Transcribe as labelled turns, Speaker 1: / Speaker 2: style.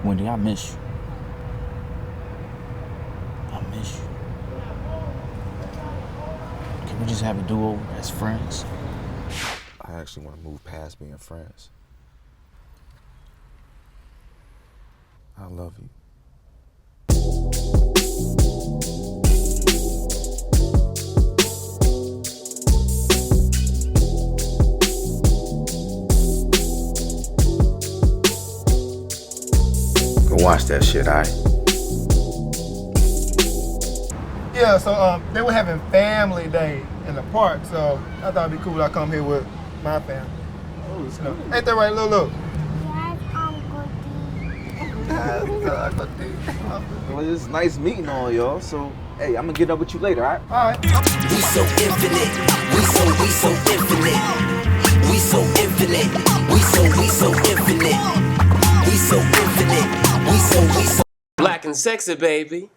Speaker 1: Wendy, I miss you. I miss you. Can we just have a do-over as friends?
Speaker 2: I actually want to move past being friends. I love you. Go watch that shit, all right?
Speaker 3: Yeah, so they were having family day in the park, so I thought it'd be cool I come here with my family. Oh, you know, ain't that right, Lulu?
Speaker 4: Well, it's nice meeting all y'all, so hey, I'm gonna get up with you later, all right?
Speaker 3: All right.
Speaker 5: We so infinite, we so infinite. We so infinite, we so infinite. We so infinite, we so Black and sexy, baby.